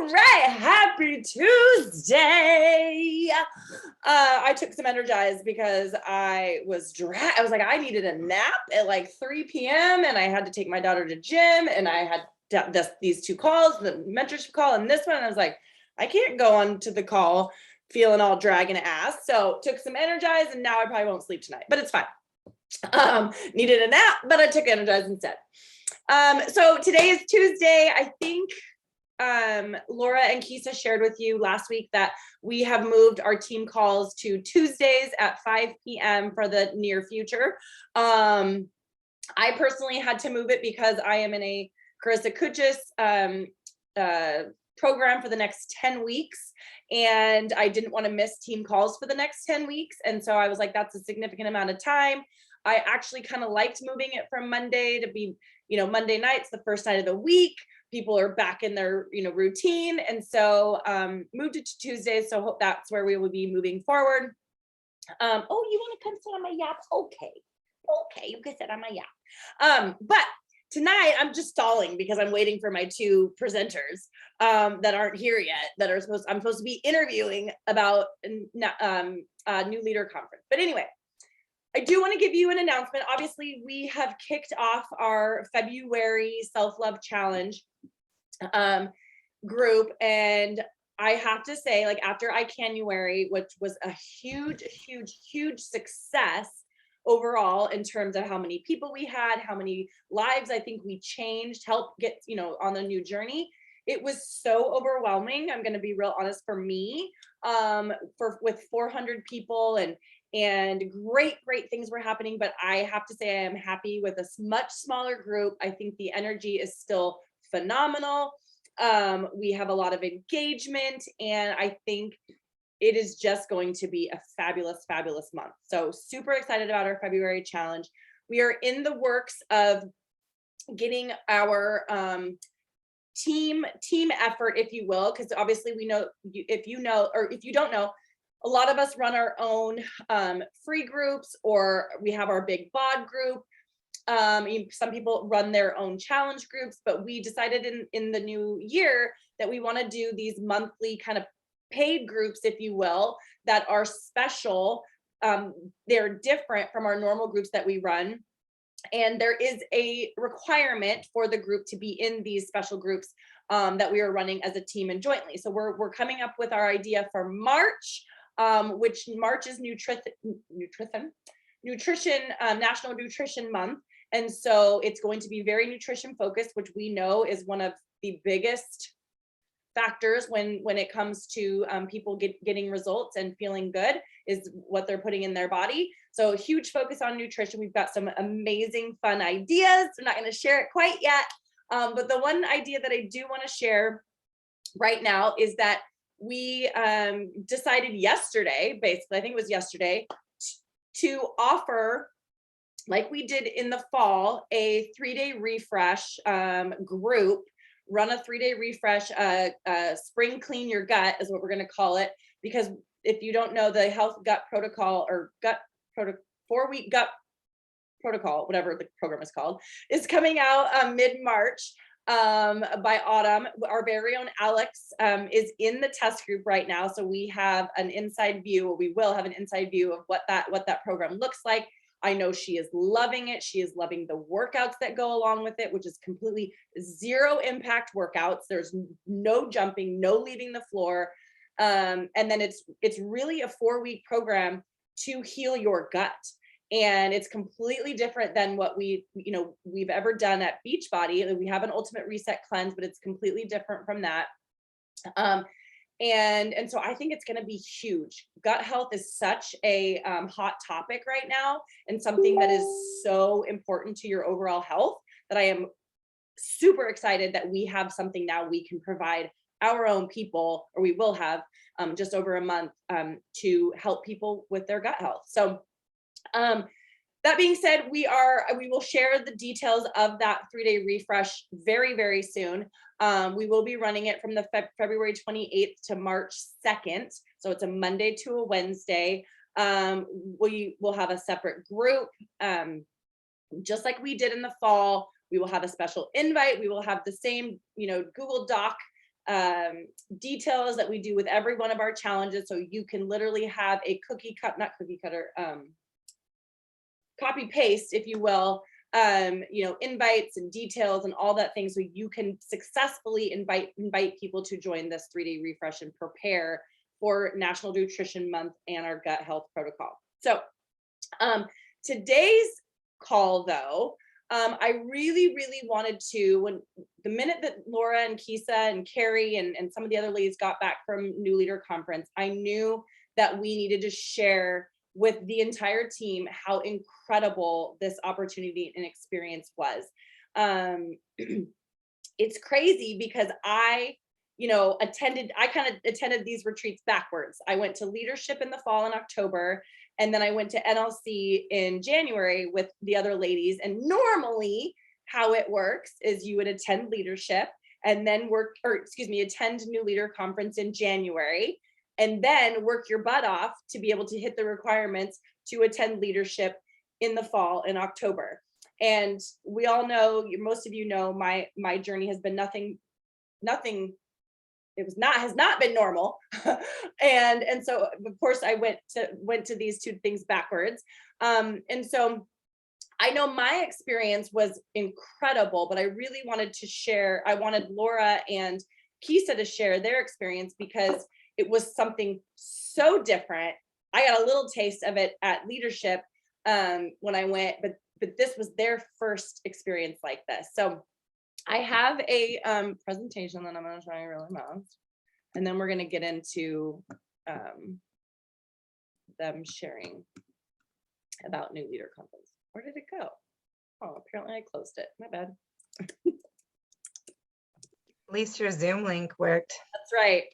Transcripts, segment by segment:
All right, happy Tuesday. I took some Energize because I was I was like, I needed a nap at like 3 p.m. and I had to take my daughter to gym and I had these two calls, the mentorship call and this one. And I was like, I can't go on to the call feeling all dragging ass. So took some Energize and now I probably won't sleep tonight, but it's fine. Needed a nap, but I took Energize instead. So today is Tuesday. I think Laura and Kisa shared with you last week that we have moved our team calls to Tuesdays at 5 p.m. for the near future. I personally had to move it because I am in a Carissa Kuchis program for the next 10 weeks. And I didn't want to miss team calls for the next 10 weeks. And so I was like, that's a significant amount of time. I actually kind of liked moving it from Monday to be, Monday night's the first night of the week. People are back in their, routine. And so moved it to Tuesday. So hope that's where we will be moving forward. Oh, you want to come sit on my yap? Okay, you can sit on my yap. But tonight I'm just stalling because I'm waiting for my two presenters that aren't here yet, that are I'm supposed to be interviewing about New Leader Conference. But anyway, I do want to give you an announcement. Obviously, we have kicked off our February Self-Love Challenge group. And I have to say, like after iCanuary, which was a huge success overall in terms of how many people we had, how many lives I think we changed, helped get, on the new journey. It was so overwhelming. I'm going to be real honest, for me, with 400 people and great things were happening. But I have to say I am happy with a much smaller group. I think the energy is still phenomenal. We have a lot of engagement, and I think it is just going to be a fabulous month. So super excited about our February challenge. We are in the works of getting our team effort, if you will, because obviously we know, if you know, or if you don't know, a lot of us run our own free groups, or we have our big bod group. Some people run their own challenge groups, but we decided in the new year that we want to do these monthly kind of paid groups, if you will, that are special. They're different from our normal groups that we run. And there is a requirement for the group to be in these special groups that we are running as a team and jointly. So we're coming up with our idea for March, which March is nutrition, National Nutrition Month. And so it's going to be very nutrition focused, which we know is one of the biggest factors when it comes to people getting results and feeling good, is what they're putting in their body. So a huge focus on nutrition. We've got some amazing fun ideas. I'm not going to share it quite yet. But the one idea that I do want to share right now is that we decided yesterday, basically, I think it was yesterday, to offer, like we did in the fall, a 3-day refresh group. Run a 3-day refresh, spring clean your gut is what we're going to call it. Because if you don't know, the health gut protocol, or 4-week gut protocol, whatever the program is called, is coming out mid-March. By autumn. Our very own Alex is in the test group right now. So we have an inside view, or we will have an inside view of what that program looks like. I know she is loving it. She is loving the workouts that go along with it, which is completely zero impact workouts. There's no jumping, no leaving the floor. And then it's really a 4-week program to heal your gut. And it's completely different than what we've ever done at Beachbody. We have an Ultimate Reset Cleanse, but it's completely different from that. And so I think it's going to be huge. Gut health is such a hot topic right now, and something that is so important to your overall health, that I am super excited that we have something now we can provide our own people, or we will have just over a month to help people with their gut health. So that being said, we will share the details of that 3-day refresh very soon. We will be running it from the February 28th to March 2nd. So it's a Monday to a Wednesday. We will have a separate group, just like we did in the fall. We will have a special invite. We will have the same, Google Doc details that we do with every one of our challenges. So you can literally have a not cookie cutter, copy paste, if you will, invites and details and all that thing, so you can successfully invite people to join this 3-day refresh and prepare for National Nutrition Month and our gut health protocol. So today's call, though, I really wanted to, when the minute that Laura and Kisa and Carrie and some of the other ladies got back from New Leader Conference, I knew that we needed to share with the entire team how incredible this opportunity and experience was. It's crazy because I kind of attended these retreats backwards. I went to leadership in the fall in October, and then I went to NLC in January with the other ladies. And normally how it works is you would attend leadership and then attend New Leader Conference in January, and then work your butt off to be able to hit the requirements to attend leadership in the fall in October. And we all know, most of you know, my journey has been nothing, has not been normal. and so of course I went to these two things backwards. And so I know my experience was incredible, but I really wanted to share, I wanted Laura and Kisa to share their experience because it was something so different. I got a little taste of it at leadership when I went, but this was their first experience like this. So I have a presentation that I'm going to try really fast, and then we're going to get into them sharing about New Leader Conference. Where did it go? Oh, apparently I closed it. My bad. At least your Zoom link worked. That's right.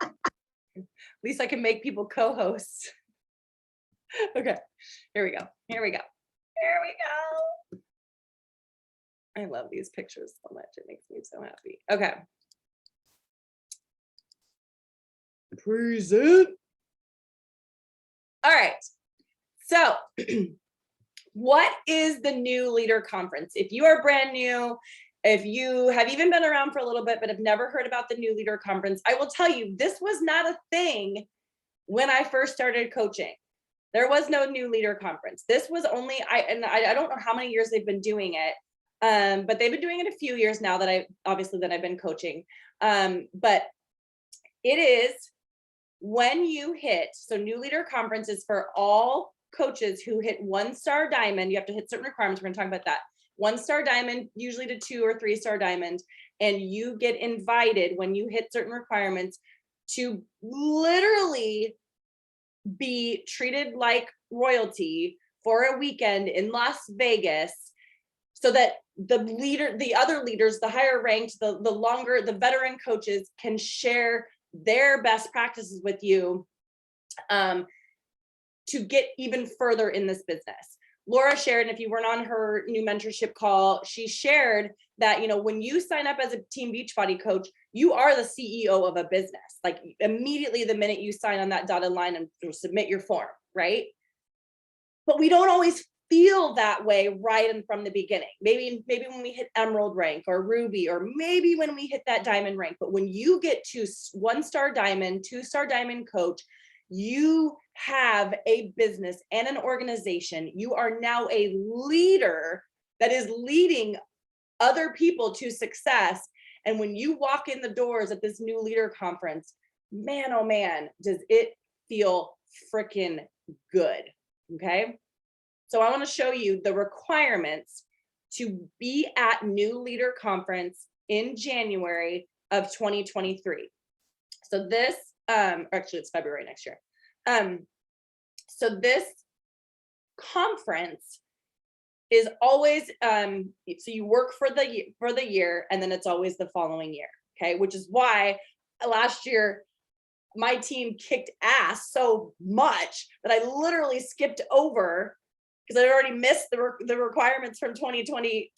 At least I can make people co-hosts. Okay, here we go. Here we go. Here we go. I love these pictures so much. It makes me so happy. Okay. Present. All right. So what is the New Leader Conference? If you are brand new, if you have even been around for a little bit but have never heard about the New Leader Conference, I will tell you, this was not a thing when I first started coaching. There was no New Leader Conference. This was only, I don't know how many years they've been doing it, but they've been doing it a few years now that I've been coaching. But it is when you hit, so New Leader Conference is for all coaches who hit 1-star diamond. You have to hit certain requirements. We're going to talk about that. 1-star diamond, usually to 2 or 3-star diamond, and you get invited when you hit certain requirements to literally be treated like royalty for a weekend in Las Vegas, so that the other leaders, the higher ranked, the veteran coaches can share their best practices with you to get even further in this business. Laura shared, and if you weren't on her new mentorship call, she shared that, when you sign up as a Team Beachbody coach, you are the CEO of a business, like immediately the minute you sign on that dotted line and submit your form, right? But we don't always feel that way right and from the beginning. Maybe when we hit emerald rank or ruby, or maybe when we hit that diamond rank. But when you get to 1-star diamond, 2-star diamond coach, you have a business and an organization. You are now a leader that is leading other people to success. And when you walk in the doors at this New Leader Conference, man, oh man, does it feel freaking good. Okay. So I want to show you the requirements to be at New Leader Conference in January of 2023. So this, actually it's February next year. So this conference is always, so you work for the year, and then it's always the following year. Okay. Which is why last year my team kicked ass so much that I literally skipped over, because I already missed the requirements from 2020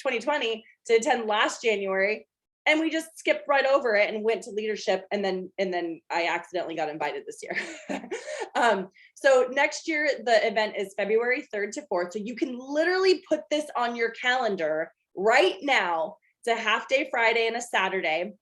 to attend last January. And we just skipped right over it and went to leadership. And then I accidentally got invited this year. So next year, the event is February 3rd to 4th. So you can literally put this on your calendar right now It's a half day Friday and a Saturday.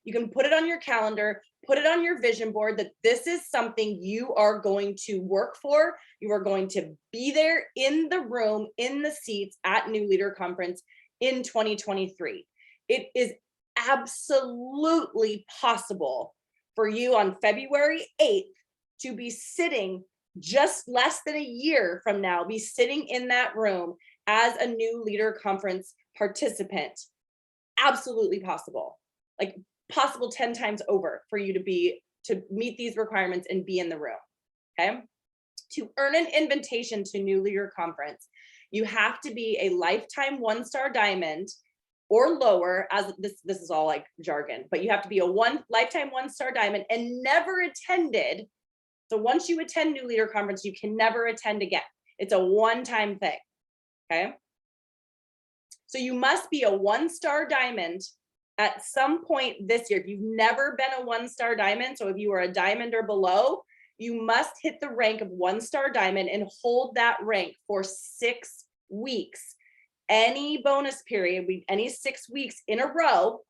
You can put it on your calendar, put it on your vision board that this is something you are going to work for. You are going to be there in the room, in the seats at New Leader Conference in 2023. It is absolutely possible for you on February 8th to be sitting just less than a year from now, be sitting in that room as a New Leader Conference participant. Absolutely possible. Like possible 10 times over for you to meet these requirements and be in the room. Okay. To earn an invitation to New Leader Conference, you have to be a lifetime 1-star diamond or lower, as this is all like jargon, but you have to be a lifetime 1-star diamond and never attended. So once you attend New Leader Conference, you can never attend again. It's a one-time thing. Okay. So you must be a 1-star diamond at some point this year. If you've never been a 1-star diamond, so if you are a diamond or below, you must hit the rank of 1-star diamond and hold that rank for 6 weeks. Any bonus period, any 6 weeks in a row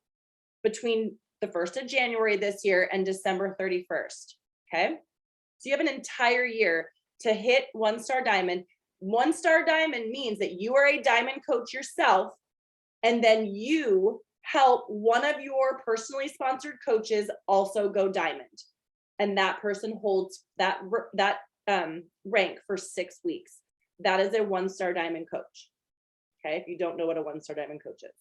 between the 1st of January this year and December 31st. Okay. So you have an entire year to hit 1-star diamond. 1-star diamond means that you are a diamond coach yourself, and then you help one of your personally sponsored coaches also go diamond, and that person holds that rank for 6 weeks. That is a 1-star diamond coach. Okay, if you don't know what a 1-star diamond coach is.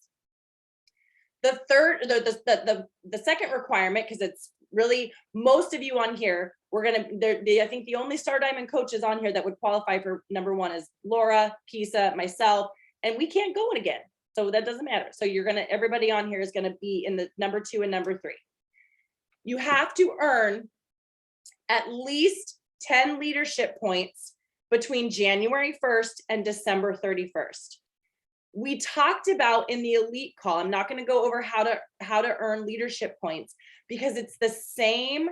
The second requirement, because it's really most of you on here, I think the only star diamond coaches on here that would qualify for number 1 is Laura, Kisa, myself, and we can't go in again. So that doesn't matter. So everybody on here is gonna be in the number 2 and number 3. You have to earn at least 10 leadership points between January 1st and December 31st. We talked about in the elite call, I'm not going to go over how to earn leadership points, because it's the same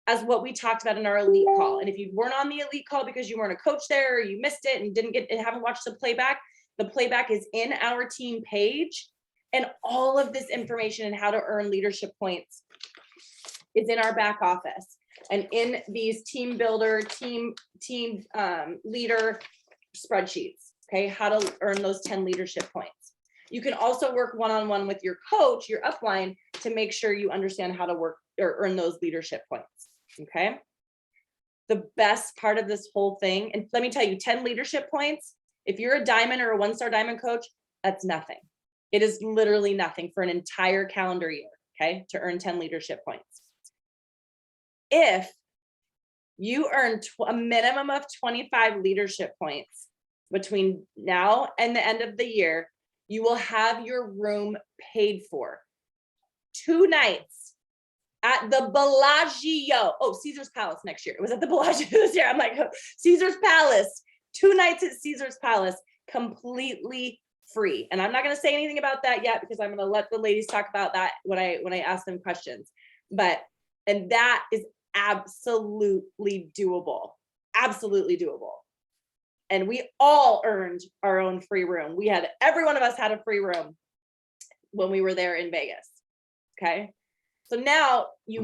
as what we talked about in our elite call. And if you weren't on the elite call because you weren't a coach there, or you missed it and haven't watched the playback is in our team page, and all of this information and how to earn leadership points is in our back office and in these team builder, team leader spreadsheets. Okay, how to earn those 10 leadership points. You can also work one-on-one with your coach, your upline, to make sure you understand how to work or earn those leadership points. Okay. The best part of this whole thing, and let me tell you, 10 leadership points, if you're a diamond or a 1-star diamond coach, that's nothing. It is literally nothing for an entire calendar year, okay, to earn 10 leadership points. If you earn a minimum of 25 leadership points between now and the end of the year, you will have your room paid for. 2 nights at the Bellagio. Oh, Caesar's Palace next year. It was at the Bellagio this year. I'm like, Caesar's Palace. 2 nights at Caesar's Palace, completely free. And I'm not going to say anything about that yet, because I'm going to let the ladies talk about that when I ask them questions. And that is absolutely doable. Absolutely doable. And we all earned our own free room. Every one of us had a free room when we were there in Vegas. Okay. So now you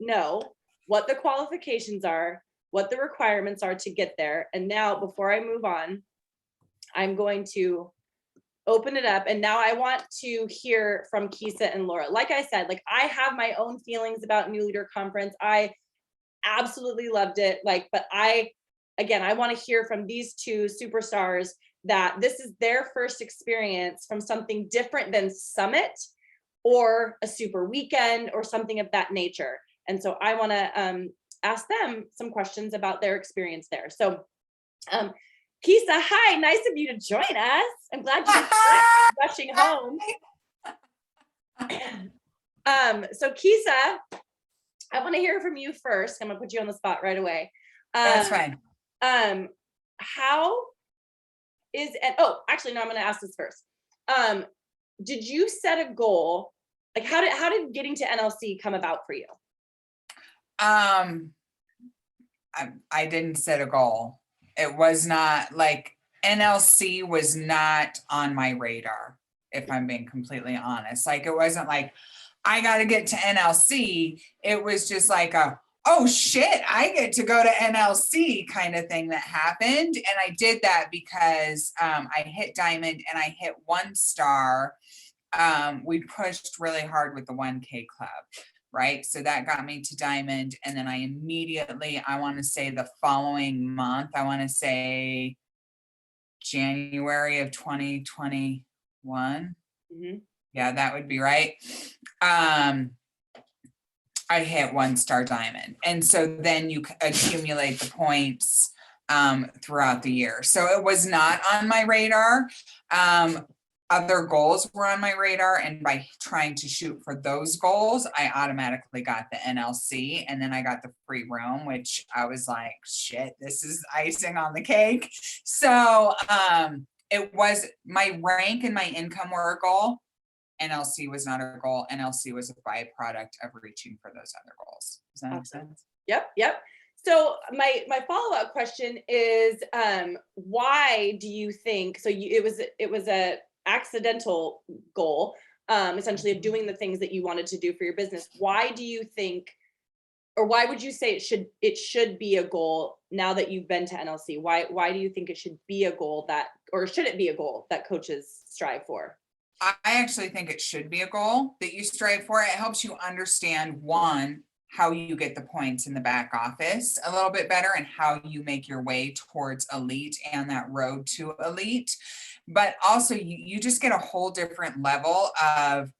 know what the qualifications are, what the requirements are to get there. And now, before I move on, I'm going to open it up. And now I want to hear from Kisa and Laura. Like I said, I have my own feelings about New Leader Conference. I absolutely loved it. But I want to hear from these 2 superstars that this is their first experience from something different than Summit or a super weekend or something of that nature. And so I want to ask them some questions about their experience there. So Kisa, hi, nice of you to join us. I'm glad you're rushing home. So Kisa, I want to hear from you first. I'm gonna put you on the spot right away. That's fine. How is, oh, actually, no, I'm gonna ask this first. Did you set a goal? How did getting to NLC come about for you? I didn't set a goal. It was not NLC was not on my radar. if I'm being completely honest. Like, it wasn't like, I got to get to NLC. It was just like oh shit, I get to go to NLC kind of thing that happened. And I did that because I hit diamond and I hit 1 star. We pushed really hard with the 1K club, right? So that got me to diamond. And then I immediately, I want to say the following month, I want to say January of 2021. Mhm. Yeah, that would be right. I hit 1 star diamond. And so then you accumulate the points throughout the year. So it was not on my radar. Other goals were on my radar, and by trying to shoot for those goals, I automatically got the NLC, and then I got the free room, which I was like, shit, this is icing on the cake. So it was, my rank and my income were a goal. NLC was not a goal. NLC was a byproduct of reaching for those other goals. Does that make Awesome. sense? Yep. So my follow-up question is, why do you think, so it was a accidental goal, essentially of doing the things that you wanted to do for your business. Why do you think, or why would you say it should be a goal now that you've been to NLC? Why do you think it should be a goal that, or should it be a goal that coaches strive for? I actually think it should be a goal that you strive for. It helps you understand, one, how you get the points in the back office a little bit better and how you make your way towards elite and that road to elite. But also you just get a whole different level of,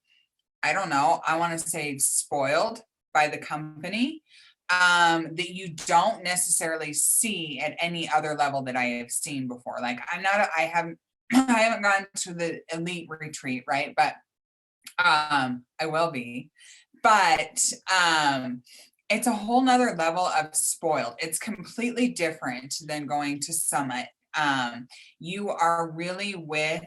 I don't know, I want to say spoiled by the company that you don't necessarily see at any other level that I have seen before. Like I haven't gone to the elite retreat, right? But I will be. But it's a whole nother level of spoiled. It's completely different than going to Summit. You are really with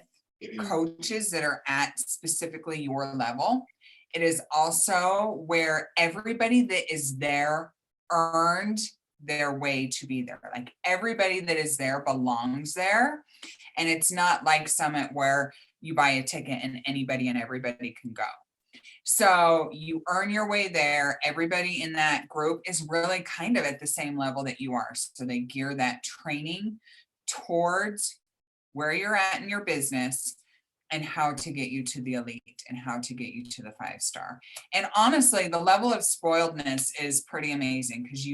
coaches that are at specifically your level. It is also where everybody that is there earned their way to be there. Like, everybody that is there belongs there. And it's not like Summit where you buy a ticket and anybody and everybody can go. So you earn your way there. Everybody in that group is really kind of at the same level that you are. So they gear that training towards where you're at in your business and how to get you to the elite and how to get you to the 5-star. And honestly, the level of spoiledness is pretty amazing because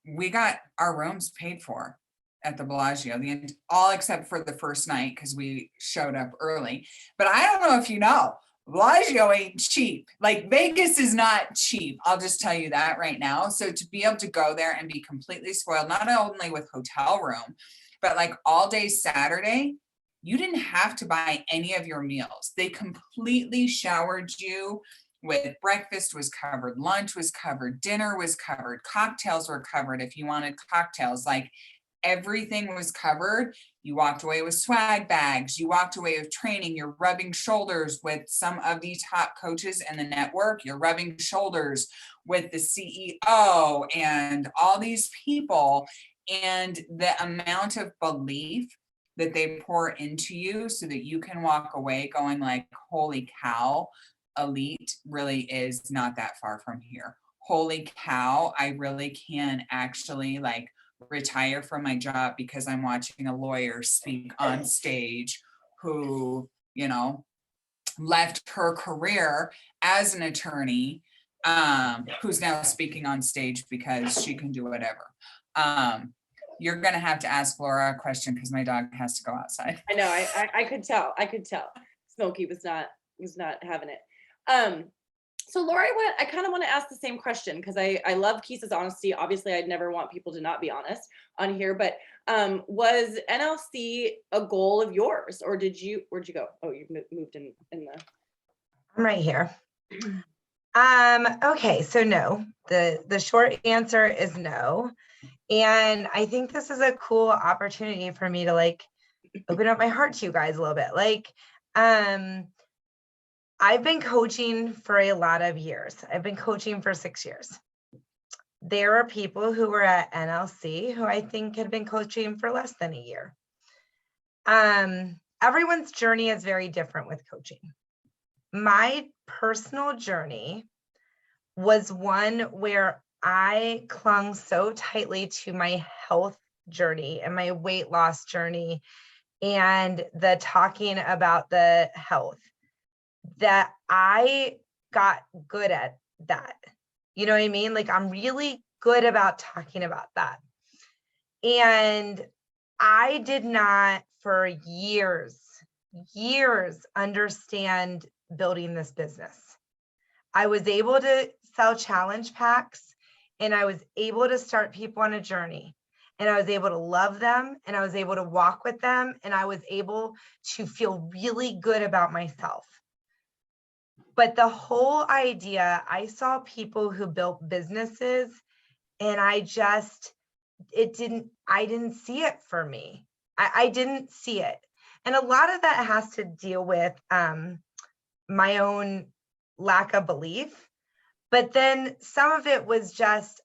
we got our rooms paid for at the Bellagio, all except for the first night because we showed up early. But I don't know if you know, Bellagio ain't cheap. Like, Vegas is not cheap. I'll just tell you that right now. So to be able to go there and be completely spoiled, not only with hotel room, but like all day Saturday, you didn't have to buy any of your meals. They completely showered you with breakfast was covered, lunch was covered, dinner was covered, cocktails were covered if you wanted cocktails. Like, everything was covered. You walked away with swag bags. You walked away with training. You're rubbing shoulders with some of the top coaches in the network. You're rubbing shoulders with the CEO and all these people. And the amount of belief that they pour into you so that you can walk away going like, holy cow, elite really is not that far from here. Holy cow, I really can actually like retire from my job because I'm watching a lawyer speak on stage who, left her career as an attorney, who's now speaking on stage because she can do whatever. You're going to have to ask Laura a question because my dog has to go outside. I know, I could tell. Smokey was not having it. So Laura, I kind of want to ask the same question because I love Keesa's honesty. Obviously, I'd never want people to not be honest on here, but was NLC a goal of yours, or where'd you go? Oh, you moved in the. I'm right here. Okay, so no. The short answer is no. And I think this is a cool opportunity for me to like open up my heart to you guys a little bit. Like, I've been coaching for a lot of years. I've been coaching for 6 years. There are people who were at NLC who I think had been coaching for less than a year. everyone's journey is very different with coaching. My personal journey was one where I clung so tightly to my health journey and my weight loss journey and the talking about the health that I got good at that. You know what I mean? Like, I'm really good about talking about that. And I did not for years understand building this business. I was able to sell challenge packs and I was able to start people on a journey and I was able to love them and I was able to walk with them and I was able to feel really good about myself. But the whole idea, I saw people who built businesses and I didn't see it for me. I didn't see it. And a lot of that has to deal with my own lack of belief. But then some of it was just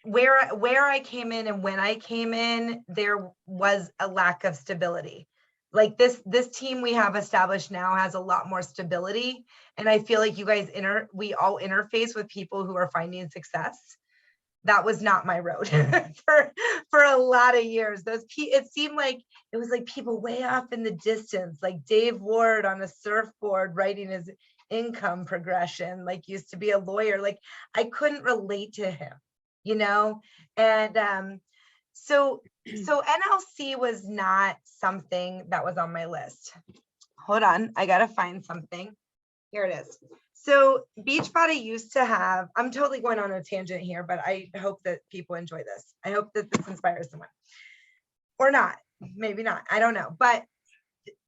where I came in and when I came in, there was a lack of stability. Like this team we have established now has a lot more stability. And I feel like you guys we all interface with people who are finding success. That was not my road for a lot of years. It seemed like it was like people way off in the distance, like Dave Ward on a surfboard writing his income progression, like used to be a lawyer. Like I couldn't relate to him, you know? And so NLC was not something that was on my list. Hold on, I gotta find something. Here it is. So Beachbody used to have, I'm totally going on a tangent here, but I hope that people enjoy this. I hope that this inspires someone. Or not, maybe not, I don't know. But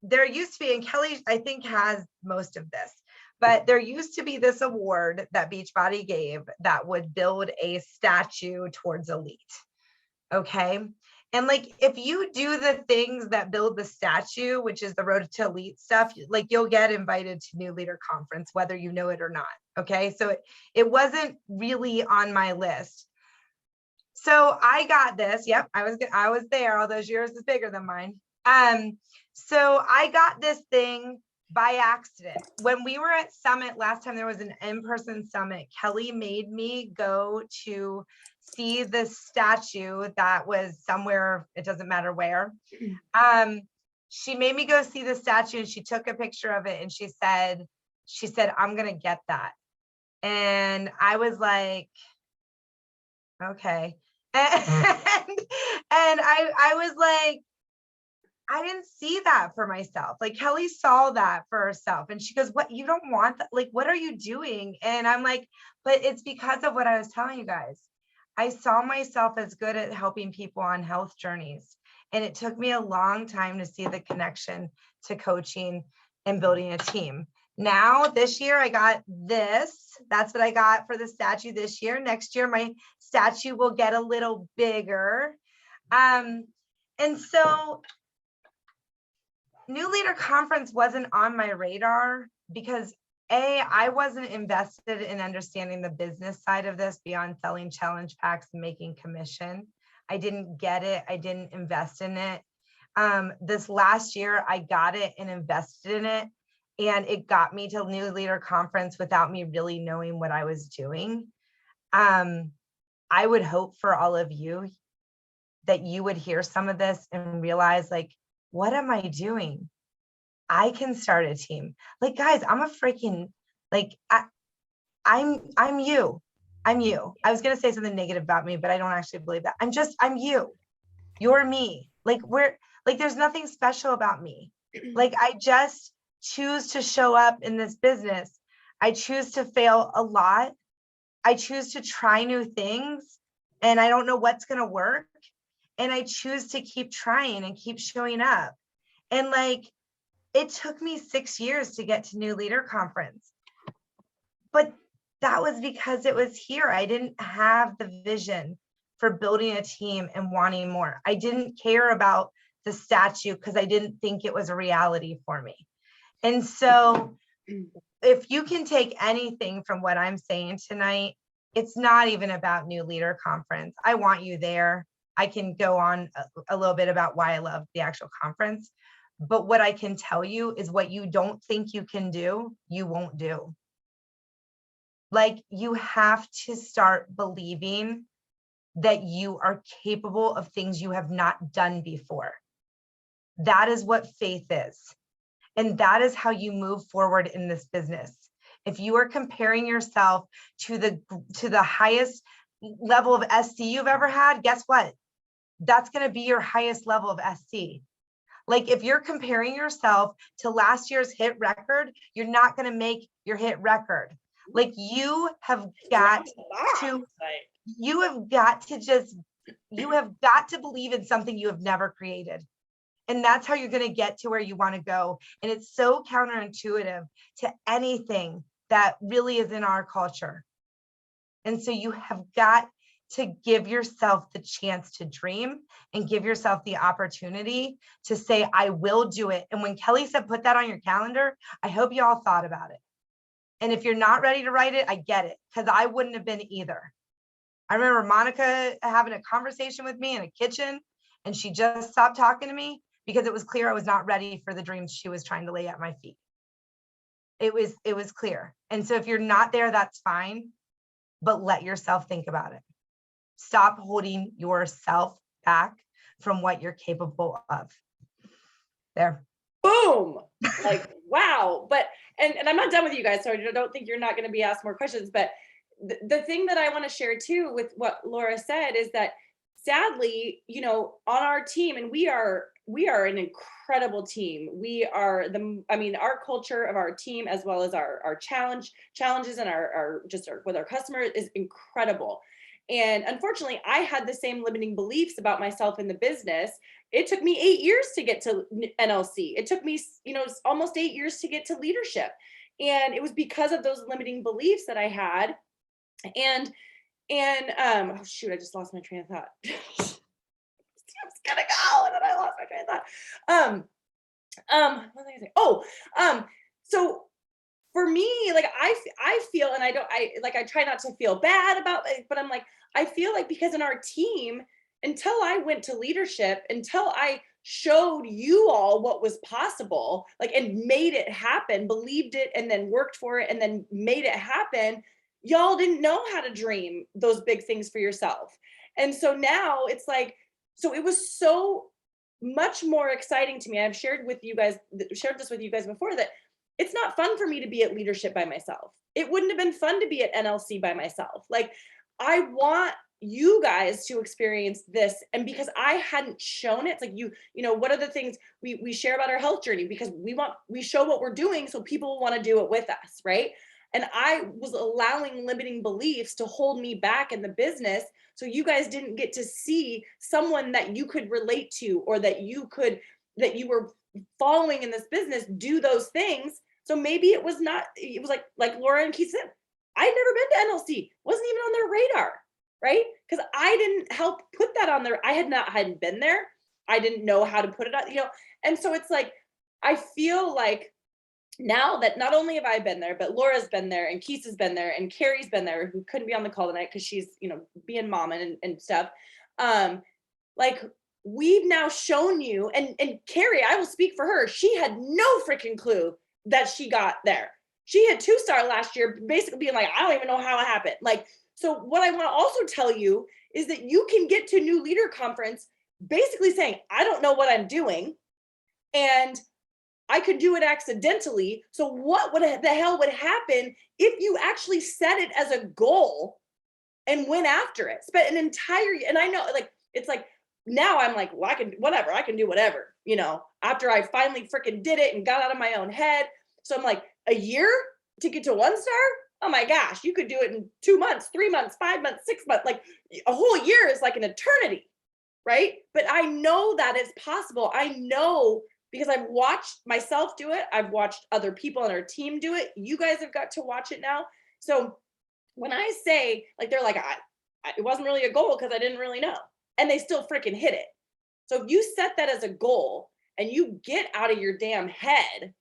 there used to be, and Kelly, I think, has most of this, but there used to be this award that Beachbody gave that would build a statue towards elite. Okay. And like, if you do the things that build the statue, which is the Road to Elite stuff, like you'll get invited to New Leader Conference, whether you know it or not. Okay. So it wasn't really on my list. So I got this. Yep. I was there. All those years is bigger than mine. So I got this thing by accident. When we were at Summit last time, there was an in-person summit. Kelly made me go to see the statue that was somewhere, it doesn't matter where. She made me go see the statue and she took a picture of it and she said, I'm gonna get that. And I was like, okay. And I was like, I didn't see that for myself. Like Kelly saw that for herself. And she goes, what, you don't want that? Like, what are you doing? And I'm like, but it's because of what I was telling you guys. I saw myself as good at helping people on health journeys. And it took me a long time to see the connection to coaching and building a team. Now, this year, I got this. That's what I got for the statue this year. Next year, my statue will get a little bigger. And so New Leader Conference wasn't on my radar because I wasn't invested in understanding the business side of this beyond selling challenge packs and making commission. I didn't get it. I didn't invest in it. This last year, I got it and invested in it. And it got me to New Leader Conference without me really knowing what I was doing. I would hope for all of you that you would hear some of this and realize, like, what am I doing? I can start a team. Like, guys, I'm a freaking, like, I'm you. I'm you. I was gonna say something negative about me, but I don't actually believe that. I'm you. You're me. Like, there's nothing special about me. Like, I just choose to show up in this business. I choose to fail a lot. I choose to try new things and I don't know what's gonna work. And I choose to keep trying and keep showing up. And like, it took me 6 years to get to New Leader Conference, but that was because it was here. I didn't have the vision for building a team and wanting more. I didn't care about the statue because I didn't think it was a reality for me. And so if you can take anything from what I'm saying tonight, it's not even about New Leader Conference. I want you there. I can go on a little bit about why I love the actual conference, But what I can tell you is what you don't think you can do, you won't do. Like, you have to start believing that you are capable of things you have not done before. That is what faith is. And that is how you move forward in this business. If you are comparing yourself to the highest level of SC you've ever had, guess what? That's going to be your highest level of SC. Like, if you're comparing yourself to last year's hit record, you're not going to make your hit record. Like, you have got to believe in something you have never created. And that's how you're going to get to where you want to go. And it's so counterintuitive to anything that really is in our culture. And so you have got to give yourself the chance to dream and give yourself the opportunity to say, I will do it. And when Kelly said, put that on your calendar, I hope you all thought about it. And if you're not ready to write it, I get it, because I wouldn't have been either. I remember Monica having a conversation with me in a kitchen, and she just stopped talking to me because it was clear I was not ready for the dreams she was trying to lay at my feet. It was clear. And so if you're not there, that's fine, but let yourself think about it. Stop holding yourself back from what you're capable of. There. Boom. Like, wow. But, and I'm not done with you guys, so I don't think you're not going to be asked more questions. But the thing that I want to share too with what Laura said is that sadly, you know, on our team, and we are an incredible team. We are our culture of our team, as well as our challenges and our with our customers, is incredible. And unfortunately, I had the same limiting beliefs about myself in the business. It took me 8 years to get to NLC. It took me, almost 8 years to get to leadership. And it was because of those limiting beliefs that I had. And oh shoot, I just lost my train of thought. I was gonna go, and then I lost my train of thought. What was I gonna say? So for me, like, I feel, and I try not to feel bad about it, but I'm like, I feel like, because in our team, until I went to leadership, until I showed you all what was possible, like, and made it happen, believed it, and then worked for it, and then made it happen, y'all didn't know how to dream those big things for yourself. And so now it's like, so it was so much more exciting to me. I've shared this with you guys before, that it's not fun for me to be at leadership by myself. It wouldn't have been fun to be at NLC by myself. Like, I want you guys to experience this. And because I hadn't shown it, it's like, what are the things we share about our health journey? Because we show what we're doing, so people want to do it with us, right? And I was allowing limiting beliefs to hold me back in the business. So you guys didn't get to see someone that you could relate to, or that you were following in this business do those things. So maybe it was like Laura and Keith said, I'd never been to NLC, wasn't even on their radar, right? Because I didn't help put that on there. I hadn't been there. I didn't know how to put it on, and so it's like, I feel like now that not only have I been there, but Laura's been there, and Keith has been there, and Carrie's been there, who couldn't be on the call tonight because she's, being mom and stuff. Like, we've now shown you, and Carrie, I will speak for her. She had no freaking clue that she got there. She had 2-star last year, basically being like, I don't even know how it happened. Like, so what I want to also tell you is that you can get to New Leader Conference basically saying, I don't know what I'm doing, and I could do it accidentally. So what the hell would happen if you actually set it as a goal and went after it? Spent an entire year, and I know, like, it's like, now I'm like, well, I can do whatever, after I finally freaking did it and got out of my own head. So I'm like, a year to get to 1-star? Oh my gosh, you could do it in 2 months, 3 months, 5 months, 6 months. Like, a whole year is like an eternity, right? But I know that it's possible. I know, because I've watched myself do it. I've watched other people on our team do it. You guys have got to watch it now. So when I say, like, they're like, it wasn't really a goal because I didn't really know. And they still freaking hit it. So if you set that as a goal and you get out of your damn head,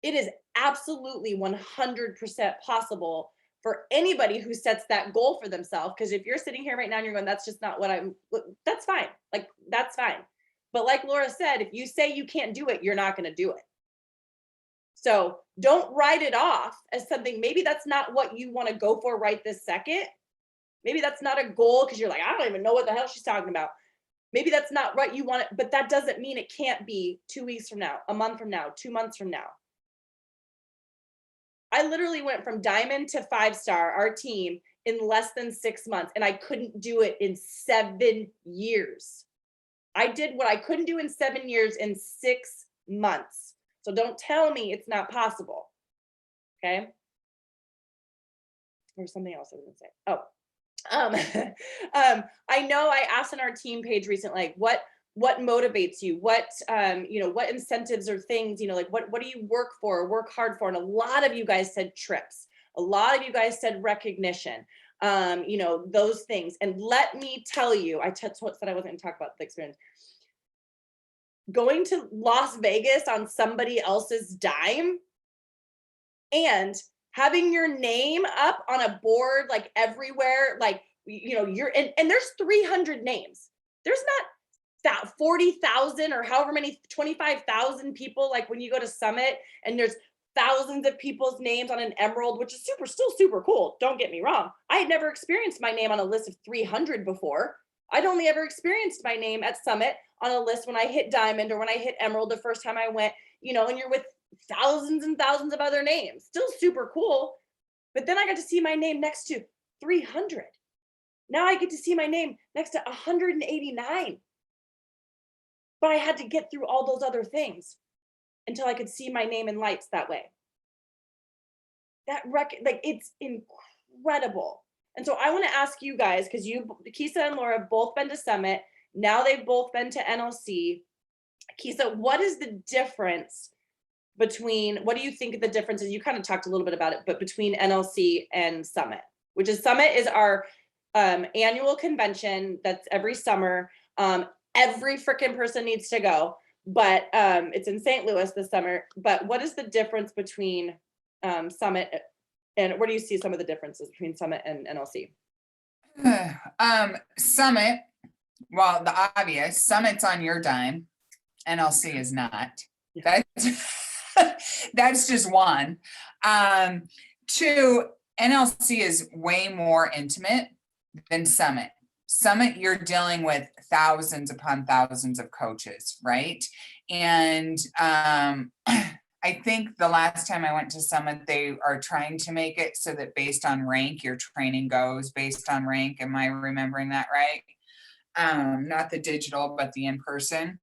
it is absolutely 100% possible for anybody who sets that goal for themselves. Because if you're sitting here right now and you're going, that's just not what that's fine. Like, that's fine. But like Laura said, if you say you can't do it, you're not going to do it. So don't write it off as something, maybe that's not what you want to go for right this second. Maybe that's not a goal because you're like, I don't even know what the hell she's talking about. Maybe that's not what you want, but that doesn't mean it can't be 2 weeks from now, a month from now, 2 months from now. I literally went from diamond to 5-star, our team, in less than 6 months, and I couldn't do it in 7 years. I did what I couldn't do in 7 years in 6 months. So don't tell me it's not possible. Okay. There's something else I was gonna say. I know I asked on our team page recently, like what motivates you, what what incentives or things, like what do you work for or work hard for? And a lot of you guys said trips. A lot of you guys said recognition, those things. And let me tell you, I said I wasn't gonna talk about the experience. Going to Las Vegas on somebody else's dime and having your name up on a board, like everywhere, like, you're and there's 300 names. There's not 40,000 or however many, 25,000 people, like when you go to Summit and there's thousands of people's names on an emerald, which is still super cool. Don't get me wrong. I had never experienced my name on a list of 300 before. I'd only ever experienced my name at Summit on a list when I hit diamond or when I hit emerald the first time I went, and you're with thousands and thousands of other names. Still super cool. But then I got to see my name next to 300. Now I get to see my name next to 189. But I had to get through all those other things until I could see my name in lights that way. It's incredible. And so I want to ask you guys, because Kisa and Laura have both been to Summit. Now they've both been to NLC. Kisa, what is the difference what do you think the difference is? You kind of talked a little bit about it, but between NLC and Summit, Summit is our annual convention that's every summer. Every freaking person needs to go, but it's in St. Louis this summer. But what is the difference between Summit and where do you see some of the differences between Summit and NLC? Summit, well, the obvious, Summit's on your dime, NLC is not. That's just one. Two, NLC is way more intimate than Summit. Summit, you're dealing with thousands upon thousands of coaches, right? And I think the last time I went to Summit, they are trying to make it so that based on rank, your training goes based on rank. Am I remembering that right? Not the digital, but the in-person.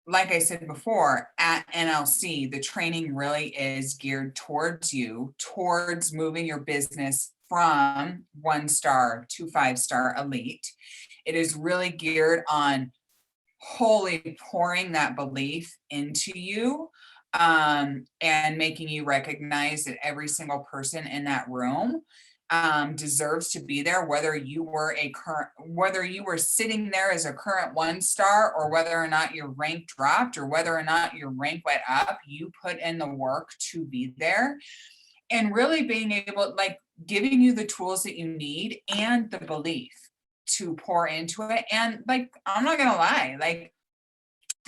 Like I said before, at NLC, the training really is geared towards moving your business from 1-star to 5-star elite. It is really geared on wholly pouring that belief into you, and making you recognize that every single person in that room deserves to be there, whether you were sitting there as a current 1-star or whether or not your rank dropped or whether or not your rank went up. You put in the work to be there, and really being able, giving you the tools that you need and the belief to pour into it. And I'm not gonna lie,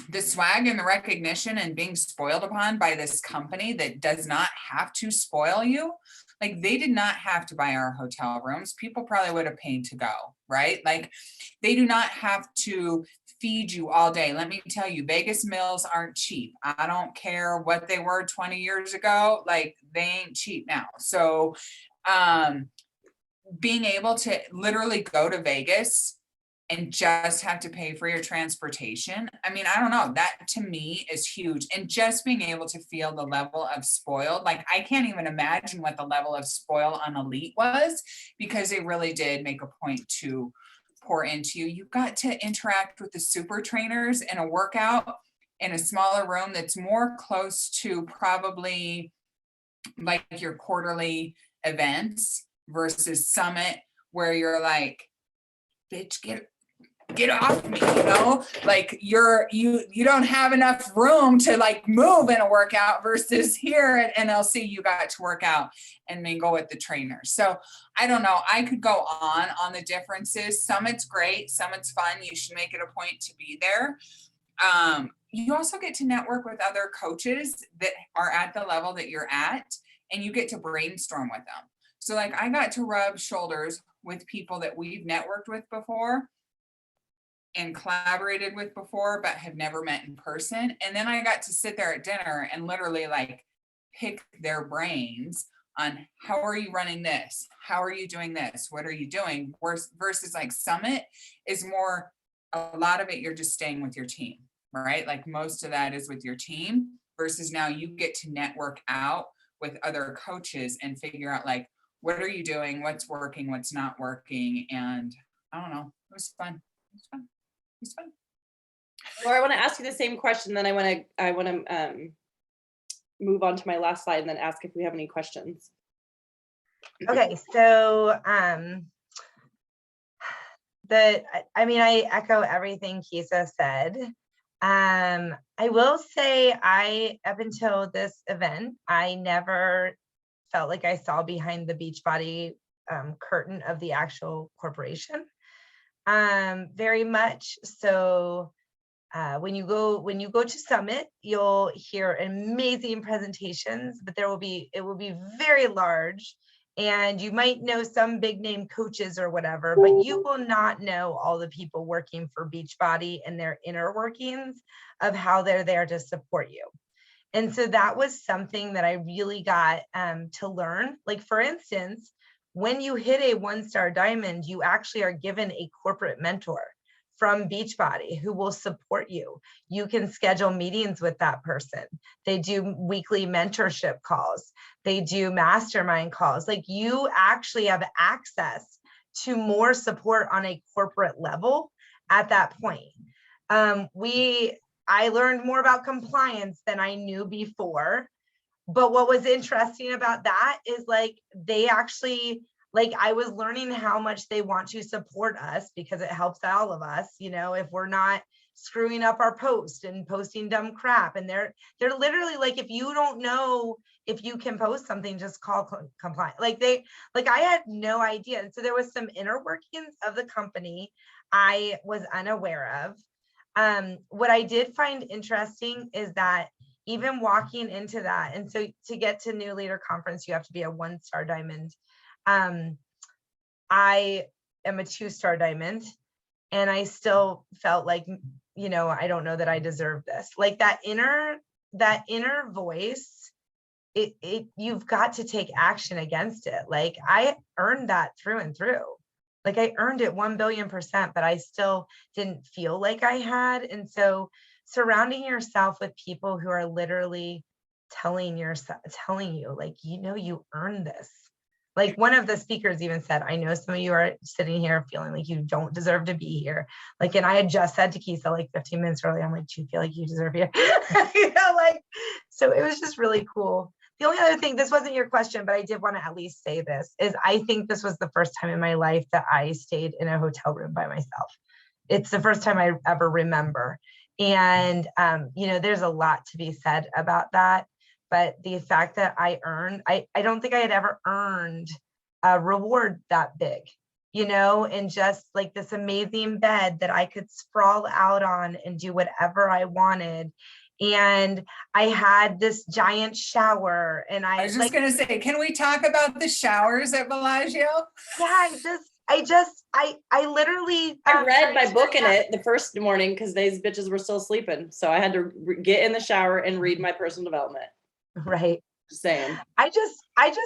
the swag and the recognition and being spoiled upon by this company that does not have to spoil you. They did not have to buy our hotel rooms. People probably would have paid to go, right? They do not have to feed you all day. Let me tell you, Vegas meals aren't cheap. I don't care what they were 20 years ago. They ain't cheap now. So being able to literally go to Vegas and just have to pay for your transportation. I don't know, that to me is huge. And just being able to feel the level of spoiled, I can't even imagine what the level of spoil on Elite was, because they really did make a point to pour into you. You've got to interact with the super trainers in a workout in a smaller room that's more close to probably your quarterly events versus Summit, where you're bitch, get off me, like you don't have enough room to like move in a workout versus here at NLC, you got to work out and mingle with the trainers. So I don't know, I could go on the differences. Some it's great, some it's fun. You should make it a point to be there. You also get to network with other coaches that are at the level that you're at, and you get to brainstorm with them. So like I got to rub shoulders with people that we've networked with before and collaborated with before, but have never met in person. And then I got to sit there at dinner and literally like pick their brains on how are you running this? How are you doing this? What are you doing? Versus like Summit is more, a lot of it, you're just staying with your team, right? Like most of that is with your team versus now you get to network out with other coaches and figure out like, what are you doing? What's working? What's not working? And I don't know, it was fun. It was fun. It was fun. Laura, I want to ask you the same question, then I want to move on to my last slide and then ask if we have any questions. Okay, so I echo everything Kisa said. I will say up until this event, I never felt like I saw behind the Beachbody curtain of the actual corporation. Very much so. When you go to Summit, you'll hear amazing presentations, but it will be very large, and you might know some big name coaches or whatever, but you will not know all the people working for Beachbody and their inner workings of how they're there to support you. And so that was something that I really got to learn. Like for instance, when you hit a 1-star diamond, you actually are given a corporate mentor from Beachbody who will support you. You can schedule meetings with that person. They do weekly mentorship calls. They do mastermind calls. Like you actually have access to more support on a corporate level at that point. I learned more about compliance than I knew before. But what was interesting about that is like, they actually, like I was learning how much they want to support us because it helps all of us, if we're not screwing up our post and posting dumb crap. And they're literally like, if you don't know if you can post something, just call compliance. I had no idea. And so there was some inner workings of the company I was unaware of. What I did find interesting is that even walking into that, and so to get to New Leader Conference, you have to be a 1-star diamond. I am a 2-star diamond, and I still felt like, I don't know that I deserve this. Like that inner voice, you've got to take action against it. Like I earned that through and through. Like I earned it 1,000,000,000%, but I still didn't feel like I had. And so surrounding yourself with people who are literally telling you, like, you earned this. Like one of the speakers even said, I know some of you are sitting here feeling like you don't deserve to be here. Like, and I had just said to Kisa like 15 minutes earlier, I'm like, do you feel like you deserve here? So it was just really cool. The only other thing, this wasn't your question, but I did want to at least say this, is I think this was the first time in my life that I stayed in a hotel room by myself. It's the first time I ever remember. And, there's a lot to be said about that. But the fact that I don't think I had ever earned a reward that big, and just like this amazing bed that I could sprawl out on and do whatever I wanted. And I had this giant shower, and I was just going to say, can we talk about the showers at Bellagio? Yeah, I literally I read my book in it the first morning because these bitches were still sleeping. So I had to get in the shower and read my personal development. Right. Just saying. I just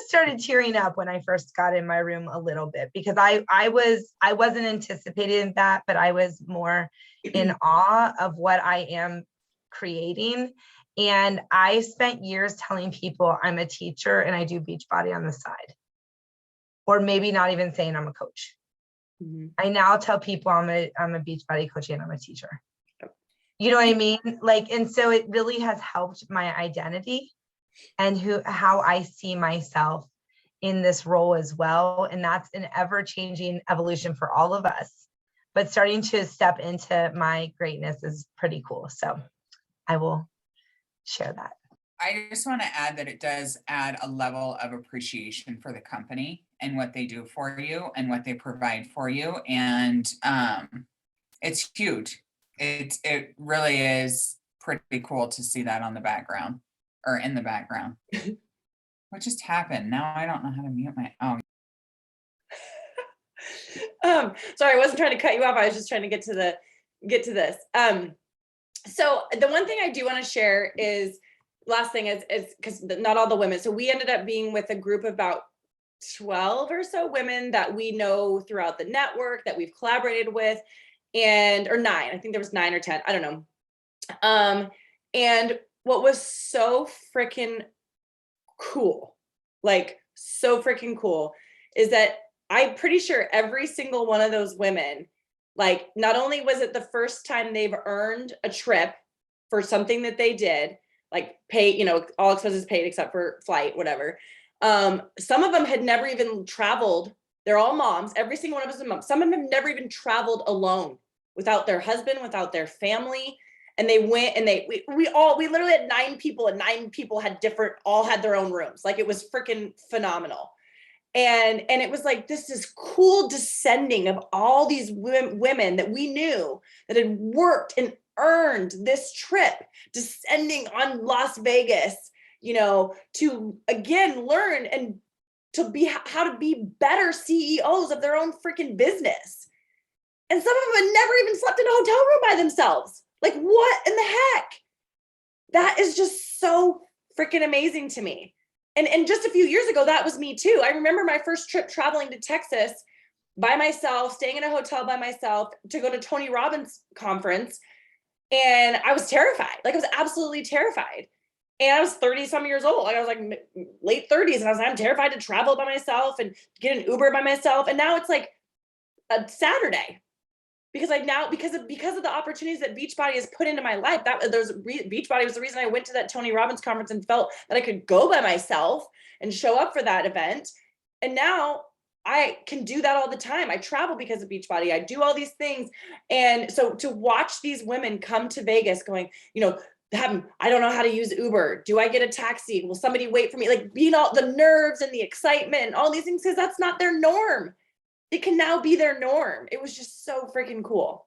started tearing up when I first got in my room a little bit because I wasn't anticipating that, but I was more in awe of what I am creating. And I spent years telling people I'm a teacher and I do Beachbody on the side, or maybe not even saying I'm a coach. Mm-hmm. I now tell people I'm a Beachbody coach and I'm a teacher. You know what I mean? Like, and so it really has helped my identity and how I see myself in this role as well. And that's an ever-changing evolution for all of us. but starting to step into my greatness is pretty cool. So I will share that. I just want to add that it does add a level of appreciation for the company and what they do for you and what they provide for you. And it's huge. It really is pretty cool to see that on the background or in the background. What just happened? Now I don't know how to mute my, oh, Sorry, I wasn't trying to cut you off. I was just trying to get to this. So the one thing I do want to share is, last thing is because not all the women. So we ended up being with a group of about 12 or so women that we know throughout the network that we've collaborated with, or 9. I think there was 9 or 10. I don't know. And what was so freaking cool, like so freaking cool, is that I'm pretty sure every single one of those women, like, not only was it the first time they've earned a trip for something that they did, like pay, you know, all expenses paid except for flight, whatever. Some of them had never even traveled. They're all moms. Every single one of us is a mom. Some of them have never even traveled alone without their husband, without their family. And they went and we literally had 9 people, and 9 people all had their own rooms. Like, it was freaking phenomenal. And it was like, this is cool descending of all these women that we knew that had worked and earned this trip, descending on Las Vegas, you know, to again learn and to be how to be better CEOs of their own freaking business. And some of them had never even slept in a hotel room by themselves. Like, what in the heck? That is just so freaking amazing to me. And just a few years ago, that was me too. I remember my first trip traveling to Texas by myself, staying in a hotel by myself to go to Tony Robbins conference. And I was terrified. Like, I was absolutely terrified. And I was 30 some years old. Like, I was like late 30s. And I was like, I'm terrified to travel by myself and get an Uber by myself. And now it's like a Saturday. Because because of the opportunities that Beachbody has put into my life, Beachbody was the reason I went to that Tony Robbins conference and felt that I could go by myself and show up for that event. And now I can do that all the time. I travel because of Beachbody. I do all these things. And so to watch these women come to Vegas going, you know, I don't know how to use Uber. Do I get a taxi? Will somebody wait for me? Like, being all the nerves and the excitement and all these things, because that's not their norm. It can now be their norm. It was just so freaking cool.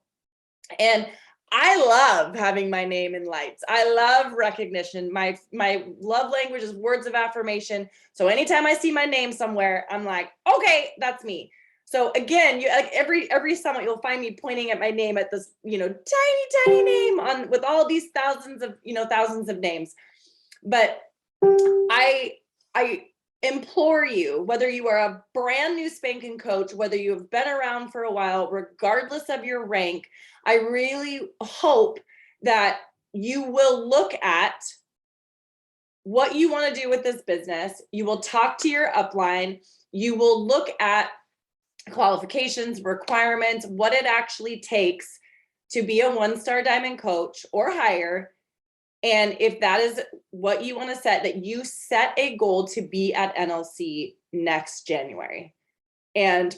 And I love having my name in lights. I love recognition. My love language is words of affirmation. So anytime I see my name somewhere, I'm like, okay, that's me. So again, you like every summit, you'll find me pointing at my name at this, you know, tiny name with all these thousands of names. But I implore you, whether you are a brand new spanking coach, whether you have been around for a while, regardless of your rank, I really hope that you will look at what you want to do with this business. You will talk to your upline. You will look at qualifications, requirements, what it actually takes to be a 1-star diamond coach or higher. And if that is what you want to set, that you set a goal to be at NLC next January. And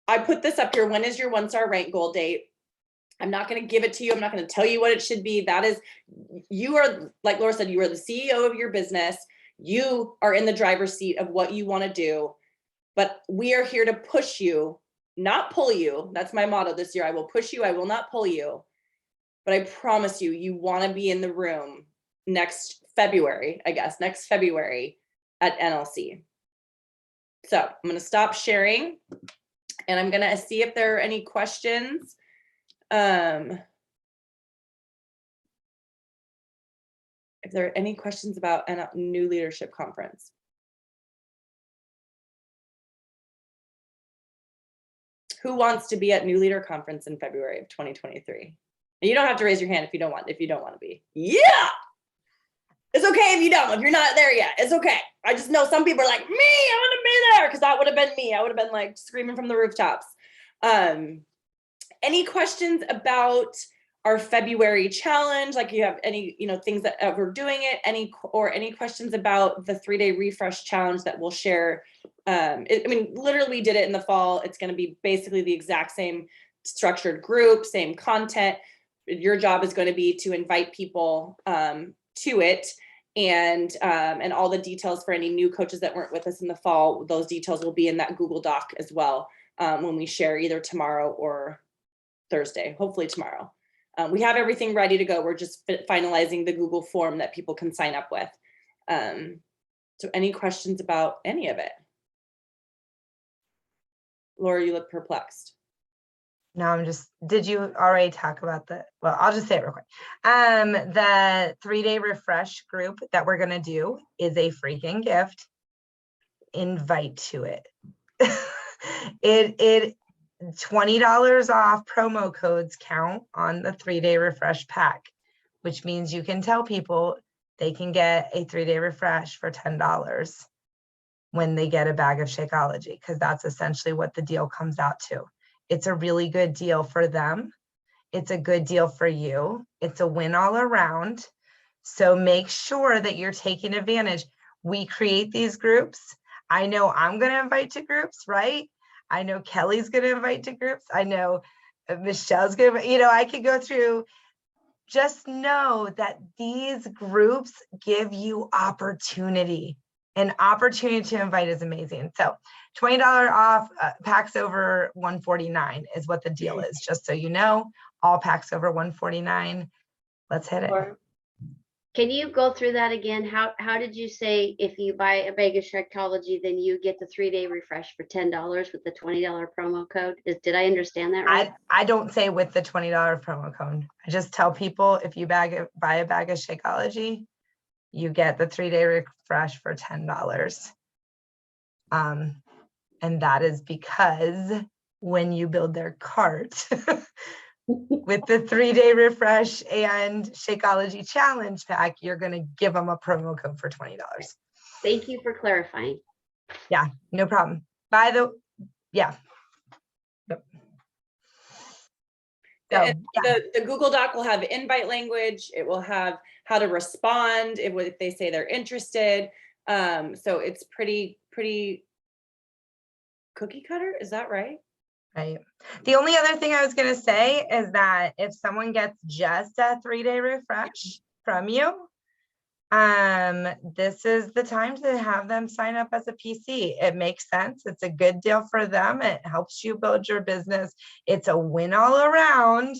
I put this up here. When is your 1-star rank goal date? I'm not going to give it to you. I'm not going to tell you what it should be. That is, you are, like Laura said, you are the CEO of your business. You are in the driver's seat of what you want to do. But we are here to push you, not pull you. That's my motto this year. I will push you. I will not pull you. But I promise you want to be in the room next February at NLC. So I'm going to stop sharing and I'm going to see if there are any questions. If there are any questions about a new leadership conference. Who wants to be at New Leader Conference in February of 2023? You don't have to raise your hand if you don't want to be. Yeah. It's okay if you don't, if you're not there yet, it's okay. I just know some people are like, me, I want to be there. Cause that would have been me. I would have been like screaming from the rooftops. Any questions about our February challenge? Like, you have any, things that we're doing it, any questions about the 3-day refresh challenge that we'll share? Literally we did it in the fall. It's going to be basically the exact same structured group, same content. Your job is going to be to invite people to it, and all the details for any new coaches that weren't with us in the fall, those details will be in that Google Doc as well, when we share either tomorrow or Thursday, hopefully tomorrow. We have everything ready to go. We're just finalizing the Google form that people can sign up with. So any questions about any of it? Laura, you look perplexed. No, I'm just, did you already talk about well, I'll just say it real quick. The 3-day refresh group that we're gonna do is a freaking gift. Invite to it. It $20 off promo codes count on the 3-day refresh pack, which means you can tell people they can get a 3-day refresh for $10 when they get a bag of Shakeology, because that's essentially what the deal comes out to. It's a really good deal for them. It's a good deal for you. It's a win all around. So make sure that you're taking advantage. We create these groups. I know I'm going to invite to groups, right? I know Kelly's going to invite to groups. I know Michelle's going to, I could go through. Just know that these groups give you opportunity. An opportunity to invite is amazing. So $20 off packs over $149 is what the deal is. Just so you know, all packs over $149. Let's hit it. Can you go through that again? How did you say if you buy a bag of Shakeology, then you get the 3-day refresh for $10 with the $20 promo code? Did I understand that right? I don't say with the $20 promo code. I just tell people if you buy a bag of Shakeology, you get the 3-day refresh for $10. And that is because when you build their cart with the 3-day refresh and Shakeology challenge pack, you're going to give them a promo code for $20. Thank you for clarifying. Yeah, no problem. Yeah. Yep. So, And the Google Doc will have invite language. It will have how to respond if they say they're interested. So it's pretty cookie cutter. Is that right? Right. The only other thing I was going to say is that if someone gets just a 3-day refresh from you, this is the time to have them sign up as a PC. It makes sense. It's a good deal for them. It helps you build your business. It's a win all around.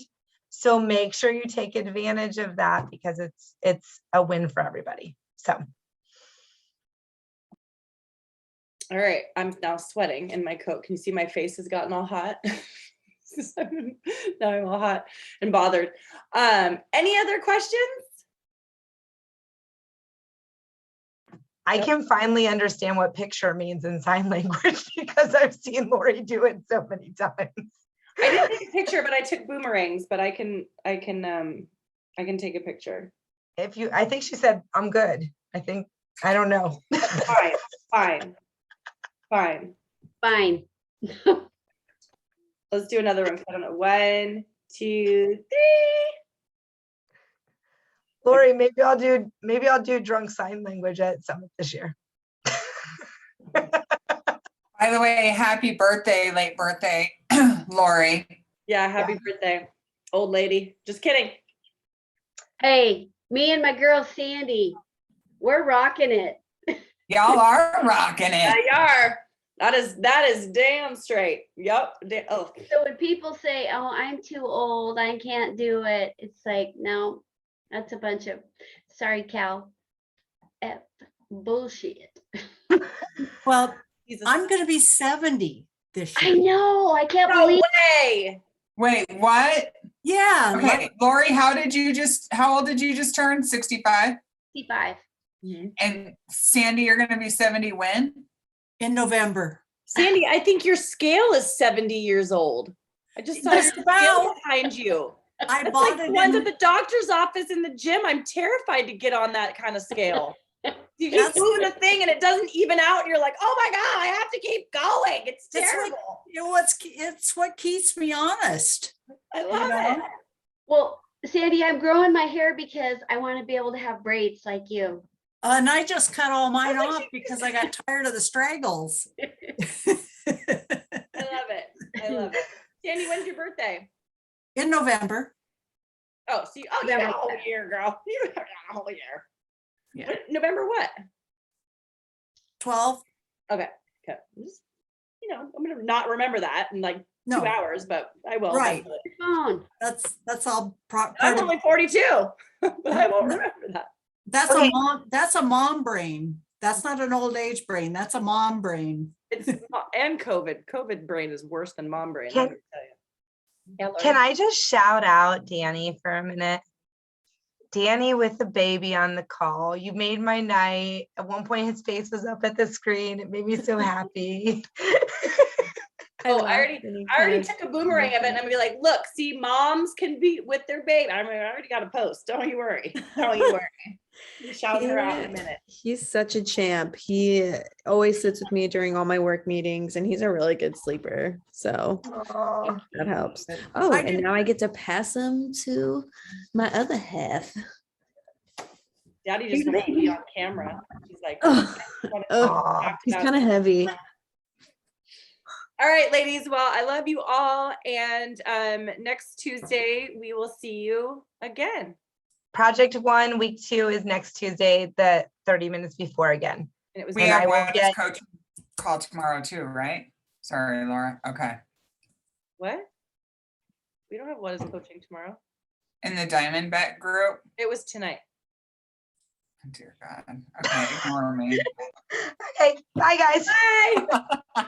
So make sure you take advantage of that because it's a win for everybody. So. All right, I'm now sweating in my coat. Can you see my face has gotten all hot? Now I'm all hot and bothered. Any other questions? I can finally understand what picture means in sign language because I've seen Lori do it so many times. I didn't take a picture, but I took boomerangs, but I can take a picture. I think she said, I'm good. I don't know. Fine. Let's do another one. I don't know. 1, 2, 3. Lori, maybe I'll do drunk sign language at Summit this year. By the way, happy birthday, late birthday, Lori. Yeah, happy birthday, old lady. Just kidding. Hey, me and my girl Sandy, we're rocking it. Y'all are rocking Yeah, it. you are. That is damn straight. Yep. Oh. So when people say, oh, I'm too old, I can't do it, it's like, no, that's a bunch of, sorry, Cal, bullshit. Well, Jesus. I'm going to be 70 this I year. know, I can't No believe way. Wait, what? Yeah. Okay, Lori, how old did you just turn? 65? 65. And Sandy, you're going to be 70 when? In November. Sandy, I think your scale is 70 years old. I just saw your Just scale about. behind you. I It's bought like it the ones in- at the doctor's office in the gym. I'm terrified to get on that kind of scale. You keep That's- moving the thing and it doesn't even out. And you're like, oh my God, I have to keep going. It's It's terrible. it's what keeps me honest. I love know? it. Well, Sandy, I'm growing my hair because I want to be able to have braids like you. And I just cut all mine like off because I got tired of the straggles. I love it. I love it. Sandy, when's your birthday? In November. Oh, so you got a whole year, girl. You got a whole year. Yeah. November what? 12. Okay. Just, I'm gonna not remember that in like 2 No, hours, but I will. Right. eventually. Phone. that's all part I'm of, only 42, but I won't remember that. that's Okay. that's a mom brain. That's not an old age brain. That's a mom brain. It's and COVID. COVID brain is worse than mom brain. Can- I'm gonna tell you. Yeah, Laura? Can I just shout out Danny for a minute? Danny with the baby on the call. You made my night. At one point, his face was up at the screen. It made me so happy. Oh, I already took a boomerang of it and I'm gonna be like, look, see, moms can be with their baby. I already got a post. Don't you worry. Don't you worry. I'm shouting her out in a minute. He's such a champ. He always sits with me during all my work meetings and he's a really good sleeper. So Oh, that helps. Oh, I and did- now I get to pass him to my other half. Daddy just wants to be on camera. She's like, Oh, wanna oh, talk he's about- kind of heavy. All right, ladies. Well, I love you all. And next Tuesday, we will see you again. Project 1, week 2 is next Tuesday, the 30 minutes before again. And it was We And I have will one get- coach call tomorrow too, right? Sorry, Laura. Okay. what? We don't have what is coaching tomorrow. In the Diamond Bet group. It was tonight. Oh, dear God. Okay, ignore me. Okay, bye guys. Bye.